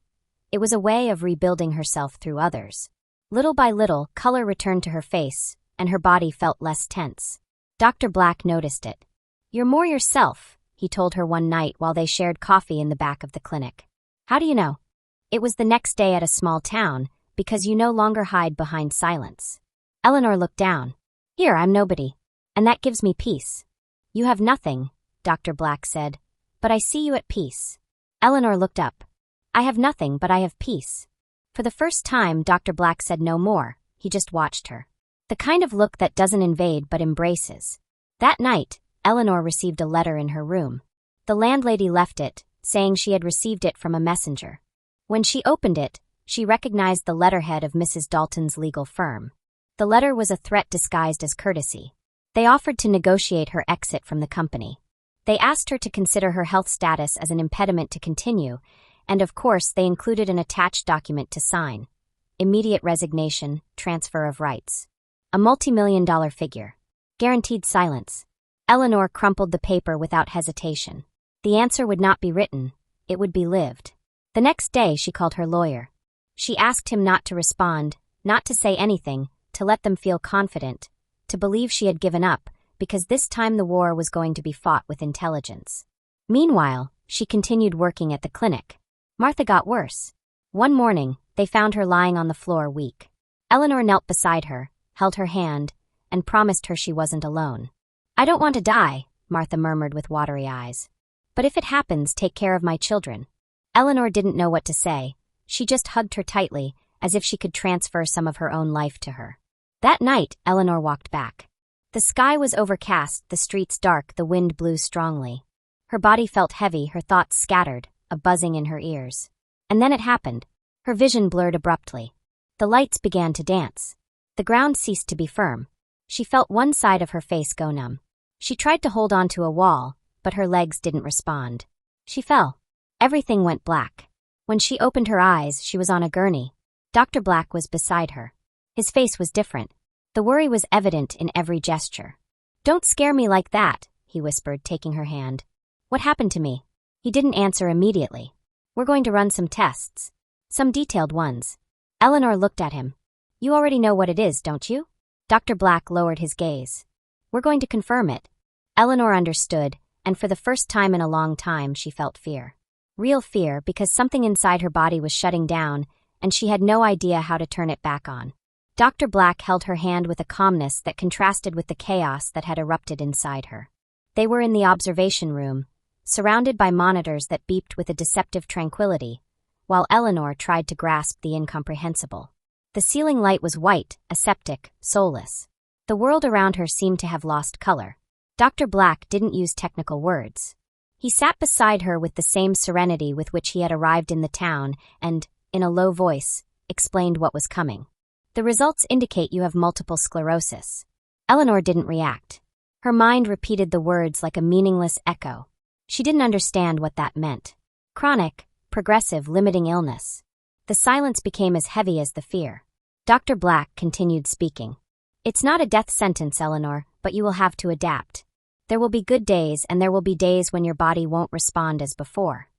It was a way of rebuilding herself through others. Little by little, color returned to her face, and her body felt less tense. Dr. Black noticed it. "You're more yourself," he told her one night while they shared coffee in the back of the clinic. "How do you know?" "It was the next day at a small town, because you no longer hide behind silence." Eleanor looked down. "Here, I'm nobody. And that gives me peace." "You have nothing," Dr. Black said, "but I see you at peace." Eleanor looked up. "I have nothing, but I have peace." For the first time, Dr. Black said no more, he just watched her. The kind of look that doesn't invade but embraces. That night, Eleanor received a letter in her room. The landlady left it, saying she had received it from a messenger. When she opened it, she recognized the letterhead of Mrs. Dalton's legal firm. The letter was a threat disguised as courtesy. They offered to negotiate her exit from the company. They asked her to consider her health status as an impediment to continue, and of course they included an attached document to sign. Immediate resignation, transfer of rights. A multi-million-dollar figure. Guaranteed silence. Eleanor crumpled the paper without hesitation. The answer would not be written, it would be lived. The next day she called her lawyer. She asked him not to respond, not to say anything, to let them feel confident, to believe she had given up, because this time the war was going to be fought with intelligence. Meanwhile, she continued working at the clinic. Martha got worse. One morning, they found her lying on the floor weak. Eleanor knelt beside her, held her hand, and promised her she wasn't alone. "I don't want to die," Martha murmured with watery eyes. "But if it happens, take care of my children." Eleanor didn't know what to say. She just hugged her tightly, as if she could transfer some of her own life to her. That night, Eleanor walked back. The sky was overcast, the streets dark, the wind blew strongly. Her body felt heavy, her thoughts scattered, a buzzing in her ears. And then it happened. Her vision blurred abruptly. The lights began to dance. The ground ceased to be firm. She felt one side of her face go numb. She tried to hold on to a wall, but her legs didn't respond. She fell. Everything went black. When she opened her eyes, she was on a gurney. Dr. Black was beside her. His face was different. The worry was evident in every gesture. "Don't scare me like that," he whispered, taking her hand. "What happened to me?" He didn't answer immediately. "We're going to run some tests. Some detailed ones." Eleanor looked at him. "You already know what it is, don't you?" Dr. Black lowered his gaze. "We're going to confirm it." Eleanor understood, and for the first time in a long time she felt fear. Real fear, because something inside her body was shutting down, and she had no idea how to turn it back on. Dr. Black held her hand with a calmness that contrasted with the chaos that had erupted inside her. They were in the observation room, surrounded by monitors that beeped with a deceptive tranquility, while Eleanor tried to grasp the incomprehensible. The ceiling light was white, aseptic, soulless. The world around her seemed to have lost color. Dr. Black didn't use technical words. He sat beside her with the same serenity with which he had arrived in the town and, in a low voice, explained what was coming. "The results indicate you have multiple sclerosis." Eleanor didn't react. Her mind repeated the words like a meaningless echo. She didn't understand what that meant. Chronic, progressive, limiting illness. The silence became as heavy as the fear. Dr. Black continued speaking. "It's not a death sentence, Eleanor, but you will have to adapt. There will be good days and there will be days when your body won't respond as before."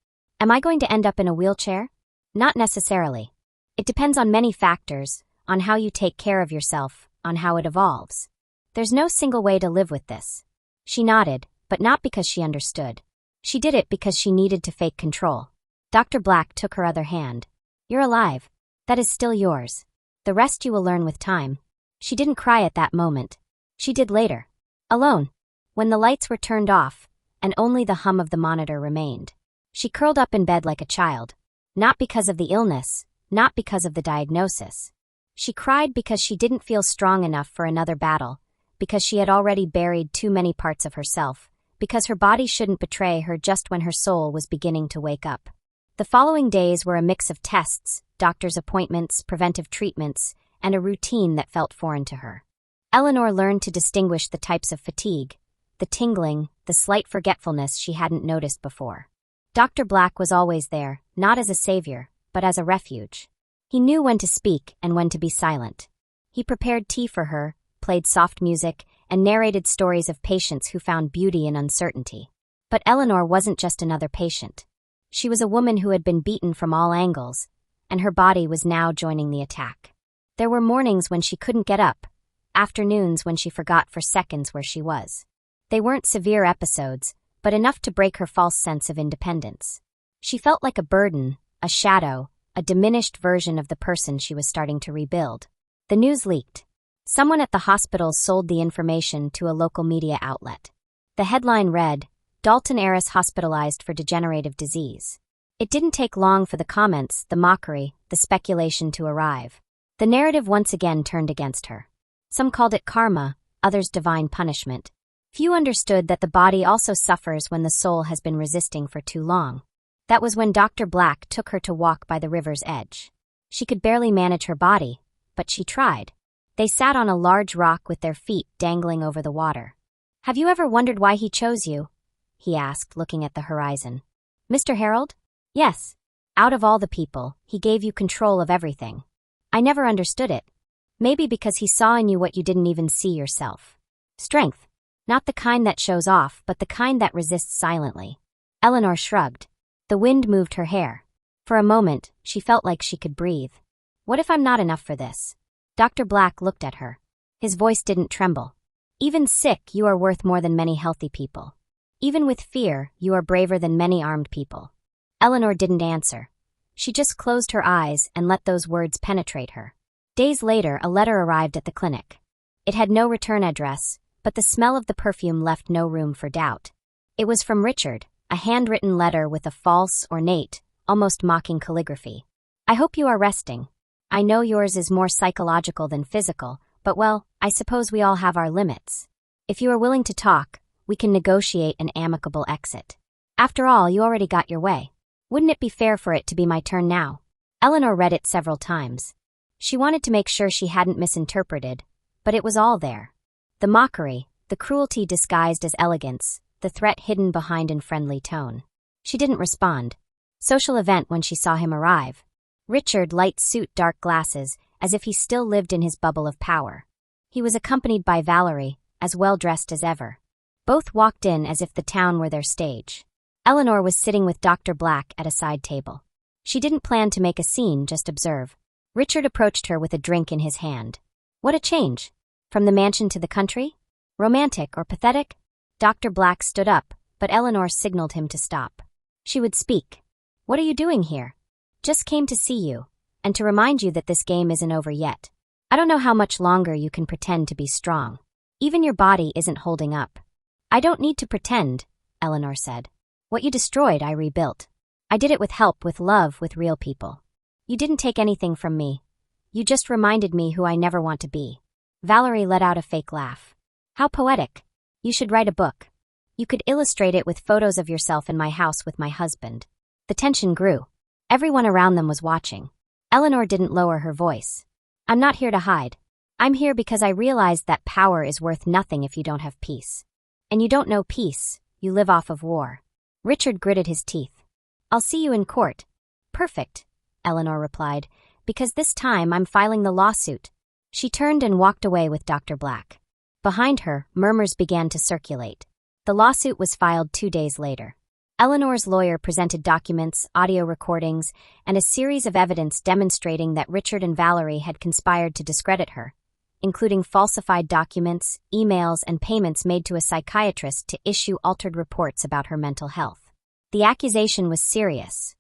"Am I going to end up in a wheelchair?" "Not necessarily. It depends on many factors, on how you take care of yourself, on how it evolves. There's no single way to live with this." She nodded, but not because she understood. She did it because she needed to fake control. Dr. Black took her other hand. "You're alive. That is still yours. The rest you will learn with time." She didn't cry at that moment. She did later. Alone. When the lights were turned off, and only the hum of the monitor remained. She curled up in bed like a child. Not because of the illness, not because of the diagnosis. She cried because she didn't feel strong enough for another battle, because she had already buried too many parts of herself, because her body shouldn't betray her just when her soul was beginning to wake up. The following days were a mix of tests, doctor's appointments, preventive treatments, and a routine that felt foreign to her. Eleanor learned to distinguish the types of fatigue, the tingling, the slight forgetfulness she hadn't noticed before. Dr. Black was always there, not as a savior, but as a refuge. He knew when to speak and when to be silent. He prepared tea for her, played soft music, and narrated stories of patients who found beauty in uncertainty. But Eleanor wasn't just another patient. She was a woman who had been beaten from all angles, and her body was now joining the attack. There were mornings when she couldn't get up, afternoons when she forgot for seconds where she was. They weren't severe episodes, but enough to break her false sense of independence. She felt like a burden, a shadow, a diminished version of the person she was starting to rebuild. The news leaked. Someone at the hospital sold the information to a local media outlet. The headline read, "Dalton heiress hospitalized for degenerative disease." It didn't take long for the comments, the mockery, the speculation to arrive. The narrative once again turned against her. Some called it karma, others divine punishment. Few understood that the body also suffers when the soul has been resisting for too long. That was when Dr. Black took her to walk by the river's edge. She could barely manage her body, but she tried. They sat on a large rock with their feet dangling over the water. "Have you ever wondered why he chose you?" he asked, looking at the horizon. "Mr. Harold?" "Yes. Out of all the people, he gave you control of everything. I never understood it. Maybe because he saw in you what you didn't even see yourself. Strength. Not the kind that shows off, but the kind that resists silently." Eleanor shrugged. The wind moved her hair. For a moment, she felt like she could breathe. "What if I'm not enough for this?" Dr. Black looked at her. His voice didn't tremble. "Even sick, you are worth more than many healthy people. Even with fear, you are braver than many armed people." Eleanor didn't answer. She just closed her eyes and let those words penetrate her. Days later, a letter arrived at the clinic. It had no return address, but the smell of the perfume left no room for doubt. It was from Richard, a handwritten letter with a false, ornate, almost mocking calligraphy. "I hope you are resting. I know yours is more psychological than physical, but well, I suppose we all have our limits. If you are willing to talk, we can negotiate an amicable exit. After all, you already got your way. Wouldn't it be fair for it to be my turn now?" Eleanor read it several times. She wanted to make sure she hadn't misinterpreted, but it was all there. The mockery, the cruelty disguised as elegance, the threat hidden behind a friendly tone. She didn't respond. Social event when she saw him arrive. Richard, light suit, dark glasses, as if he still lived in his bubble of power. He was accompanied by Valerie, as well-dressed as ever. Both walked in as if the town were their stage. Eleanor was sitting with Dr. Black at a side table. She didn't plan to make a scene, just observe. Richard approached her with a drink in his hand. What a change! From the mansion to the country? Romantic or pathetic? Dr. Black stood up, but Eleanor signaled him to stop. She would speak. "What are you doing here?" "Just came to see you, and to remind you that this game isn't over yet. I don't know how much longer you can pretend to be strong. Even your body isn't holding up." "I don't need to pretend," Eleanor said. "What you destroyed, I rebuilt. I did it with help, with love, with real people. You didn't take anything from me. You just reminded me who I never want to be." Valerie let out a fake laugh. "How poetic. You should write a book. You could illustrate it with photos of yourself in my house with my husband." The tension grew. Everyone around them was watching. Eleanor didn't lower her voice. "I'm not here to hide. I'm here because I realized that power is worth nothing if you don't have peace. And you don't know peace, you live off of war." Richard gritted his teeth. "I'll see you in court." "Perfect," Eleanor replied, "because this time I'm filing the lawsuit." She turned and walked away with Dr. Black. Behind her, murmurs began to circulate. The lawsuit was filed 2 days later. Eleanor's lawyer presented documents, audio recordings, and a series of evidence demonstrating that Richard and Valerie had conspired to discredit her, including falsified documents, emails, and payments made to a psychiatrist to issue altered reports about her mental health. The accusation was serious.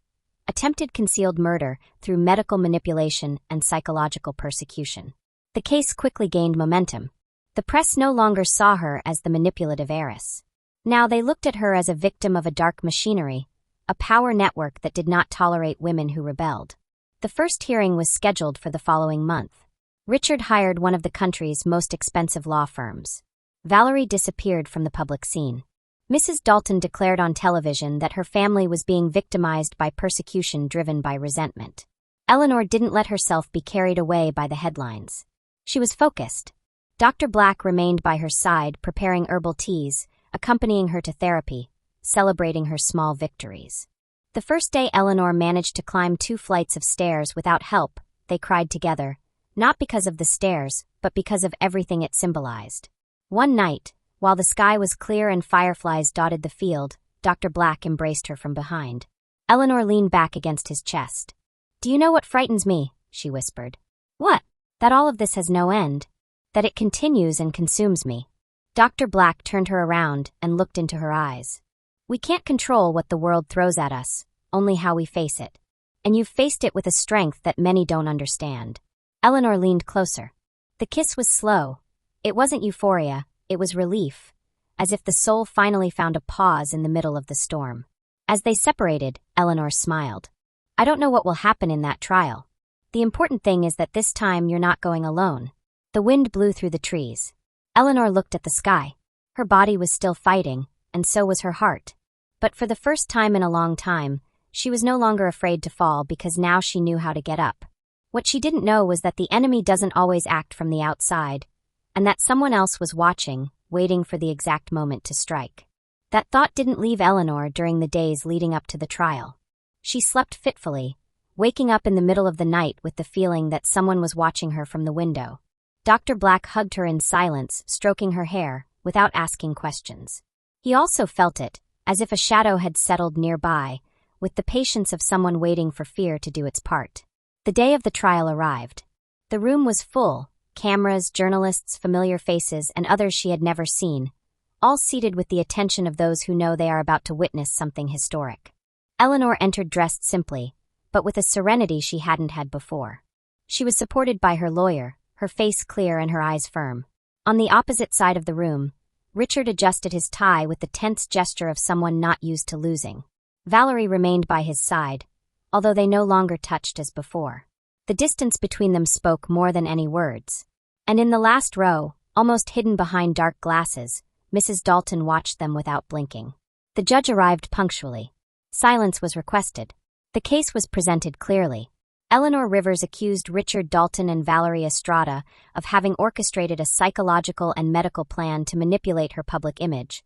Attempted concealed murder through medical manipulation and psychological persecution. The case quickly gained momentum. The press no longer saw her as the manipulative heiress. Now they looked at her as a victim of a dark machinery, a power network that did not tolerate women who rebelled. The first hearing was scheduled for the following month. Richard hired one of the country's most expensive law firms. Valerie disappeared from the public scene. Mrs. Dalton declared on television that her family was being victimized by persecution driven by resentment. Eleanor didn't let herself be carried away by the headlines. She was focused. Dr. Black remained by her side, preparing herbal teas, accompanying her to therapy, celebrating her small victories. The first day Eleanor managed to climb 2 flights of stairs without help, they cried together, not because of the stairs, but because of everything it symbolized. One night, while the sky was clear and fireflies dotted the field, Dr. Black embraced her from behind. Eleanor leaned back against his chest. "Do you know what frightens me?" she whispered. "What?" "That all of this has no end. That it continues and consumes me." Dr. Black turned her around and looked into her eyes. "We can't control what the world throws at us, only how we face it. And you've faced it with a strength that many don't understand." Eleanor leaned closer. The kiss was slow. It wasn't euphoria, it was relief, as if the soul finally found a pause in the middle of the storm. As they separated, Eleanor smiled. "I don't know what will happen in that trial. The important thing is that this time you're not going alone." The wind blew through the trees. Eleanor looked at the sky. Her body was still fighting, and so was her heart. But for the first time in a long time, she was no longer afraid to fall because now she knew how to get up. What she didn't know was that the enemy doesn't always act from the outside, and that someone else was watching, waiting for the exact moment to strike. That thought didn't leave Eleanor during the days leading up to the trial. She slept fitfully, waking up in the middle of the night with the feeling that someone was watching her from the window. Dr. Black hugged her in silence, stroking her hair, without asking questions. He also felt it, as if a shadow had settled nearby, with the patience of someone waiting for fear to do its part. The day of the trial arrived. The room was full, cameras, journalists, familiar faces, and others she had never seen, all seated with the attention of those who know they are about to witness something historic. Eleanor entered dressed simply, but with a serenity she hadn't had before. She was supported by her lawyer, her face clear and her eyes firm. On the opposite side of the room, Richard adjusted his tie with the tense gesture of someone not used to losing. Valerie remained by his side, although they no longer touched as before. The distance between them spoke more than any words. And in the last row, almost hidden behind dark glasses, Mrs. Dalton watched them without blinking. The judge arrived punctually. Silence was requested. The case was presented clearly. Eleanor Rivers accused Richard Dalton and Valerie Estrada of having orchestrated a psychological and medical plan to manipulate her public image,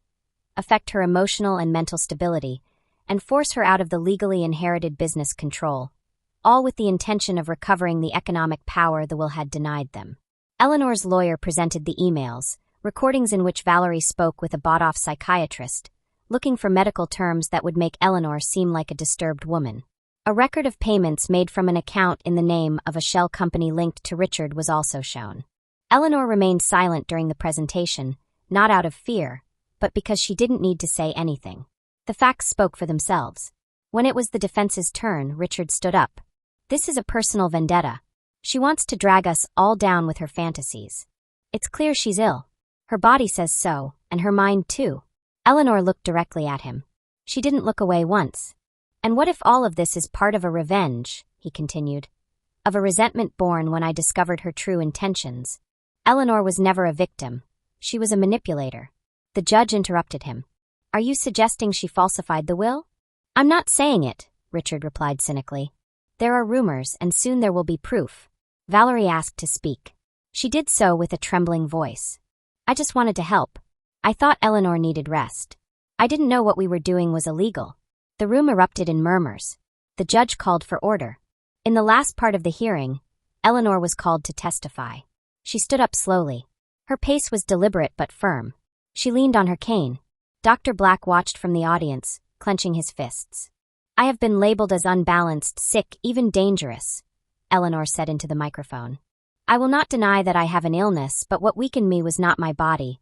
affect her emotional and mental stability, and force her out of the legally inherited business control, all with the intention of recovering the economic power the will had denied them. Eleanor's lawyer presented the emails, recordings in which Valerie spoke with a bought-off psychiatrist, looking for medical terms that would make Eleanor seem like a disturbed woman. A record of payments made from an account in the name of a shell company linked to Richard was also shown. Eleanor remained silent during the presentation, not out of fear, but because she didn't need to say anything. The facts spoke for themselves. When it was the defense's turn, Richard stood up. "This is a personal vendetta. She wants to drag us all down with her fantasies. It's clear she's ill. Her body says so, and her mind too." Eleanor looked directly at him. She didn't look away once. "And what if all of this is part of a revenge," he continued, "of a resentment born when I discovered her true intentions? Eleanor was never a victim. She was a manipulator." The judge interrupted him. "Are you suggesting she falsified the will?" "I'm not saying it," Richard replied cynically. "There are rumors, and soon there will be proof." Valerie asked to speak. She did so with a trembling voice. "I just wanted to help. I thought Eleanor needed rest. I didn't know what we were doing was illegal." The room erupted in murmurs. The judge called for order. In the last part of the hearing, Eleanor was called to testify. She stood up slowly. Her pace was deliberate but firm. She leaned on her cane. Dr. Black watched from the audience, clenching his fists. "I have been labeled as unbalanced, sick, even dangerous," Eleanor said into the microphone. "I will not deny that I have an illness, but what weakened me was not my body.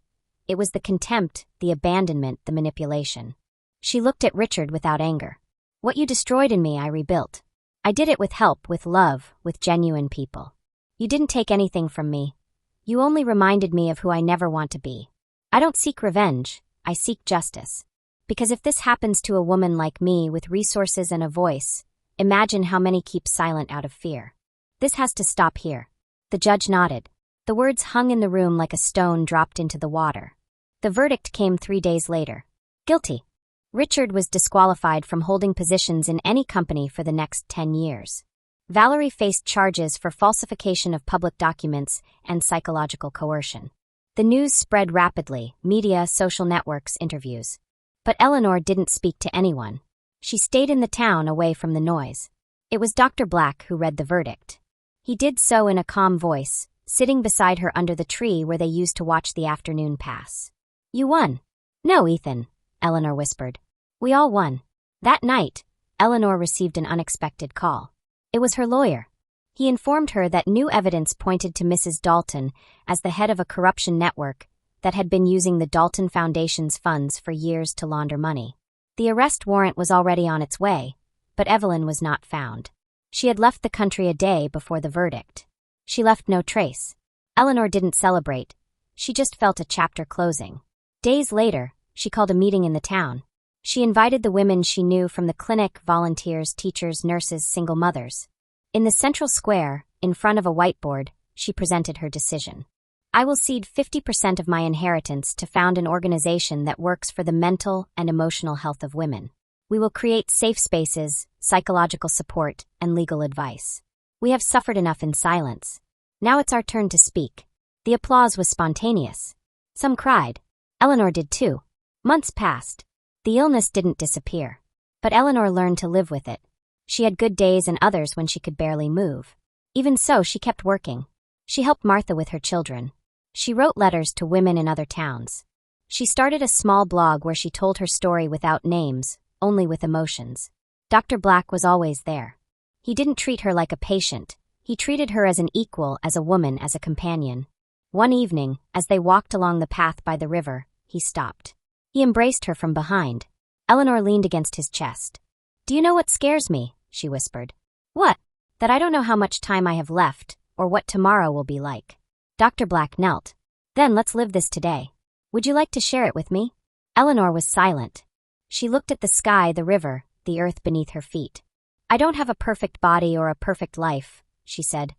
It was the contempt, the abandonment, the manipulation." She looked at Richard without anger. "What you destroyed in me, I rebuilt. I did it with help, with love, with genuine people. You didn't take anything from me. You only reminded me of who I never want to be. I don't seek revenge, I seek justice. Because if this happens to a woman like me with resources and a voice, imagine how many keep silent out of fear. This has to stop here." The judge nodded. The words hung in the room like a stone dropped into the water. The verdict came 3 days later. Guilty. Richard was disqualified from holding positions in any company for the next 10 years. Valerie faced charges for falsification of public documents and psychological coercion. The news spread rapidly, media, social networks, interviews. But Eleanor didn't speak to anyone. She stayed in the town away from the noise. It was Dr. Black who read the verdict. He did so in a calm voice, sitting beside her under the tree where they used to watch the afternoon pass. You won. No, Ethan, Eleanor whispered. We all won. That night, Eleanor received an unexpected call. It was her lawyer. He informed her that new evidence pointed to Mrs. Dalton as the head of a corruption network that had been using the Dalton Foundation's funds for years to launder money. The arrest warrant was already on its way, but Evelyn was not found. She had left the country a day before the verdict. She left no trace. Eleanor didn't celebrate. She just felt a chapter closing. Days later, she called a meeting in the town. She invited the women she knew from the clinic, volunteers, teachers, nurses, single mothers. In the central square, in front of a whiteboard, she presented her decision. I will cede 50% of my inheritance to found an organization that works for the mental and emotional health of women. We will create safe spaces, psychological support, and legal advice. We have suffered enough in silence. Now it's our turn to speak. The applause was spontaneous. Some cried. Eleanor did too. Months passed. The illness didn't disappear. But Eleanor learned to live with it. She had good days and others when she could barely move. Even so, she kept working. She helped Martha with her children. She wrote letters to women in other towns. She started a small blog where she told her story without names, only with emotions. Dr. Black was always there. He didn't treat her like a patient. He treated her as an equal, as a woman, as a companion. One evening, as they walked along the path by the river, he stopped. He embraced her from behind. Eleanor leaned against his chest. Do you know what scares me? She whispered. What? That I don't know how much time I have left, or what tomorrow will be like. Dr. Black knelt. Then let's live this today. Would you like to share it with me? Eleanor was silent. She looked at the sky, the river, the earth beneath her feet. I don't have a perfect body or a perfect life, she said.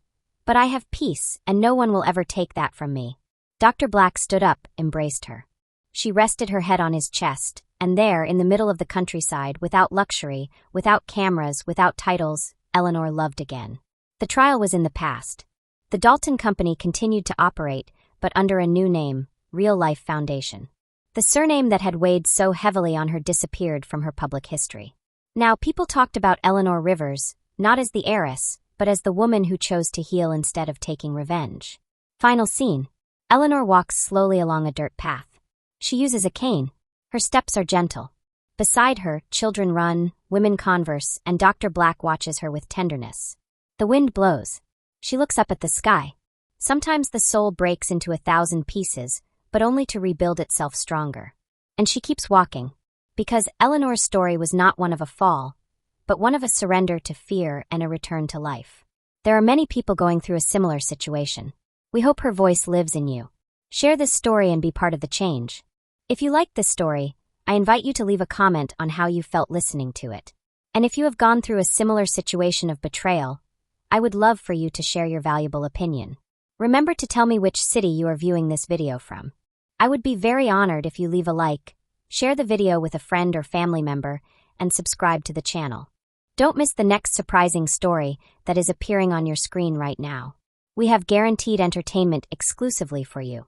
But I have peace, and no one will ever take that from me. Dr. Black stood up, embraced her. She rested her head on his chest, and there, in the middle of the countryside, without luxury, without cameras, without titles, Eleanor loved again. The trial was in the past. The Dalton Company continued to operate, but under a new name, Real Life Foundation. The surname that had weighed so heavily on her disappeared from her public history. Now people talked about Eleanor Rivers, not as the heiress, but as the woman who chose to heal instead of taking revenge. Final scene. Eleanor walks slowly along a dirt path. She uses a cane. Her steps are gentle. Beside her, children run, women converse, and Dr. Black watches her with tenderness. The wind blows. She looks up at the sky. Sometimes the soul breaks into 1,000 pieces, but only to rebuild itself stronger. And she keeps walking. Because Eleanor's story was not one of a fall, but one of a surrender to fear and a return to life. There are many people going through a similar situation. We hope her voice lives in you. Share this story and be part of the change. If you liked this story, I invite you to leave a comment on how you felt listening to it. And if you have gone through a similar situation of betrayal, I would love for you to share your valuable opinion. Remember to tell me which city you are viewing this video from. I would be very honored if you leave a like, share the video with a friend or family member, and subscribe to the channel. Don't miss the next surprising story that is appearing on your screen right now. We have guaranteed entertainment exclusively for you.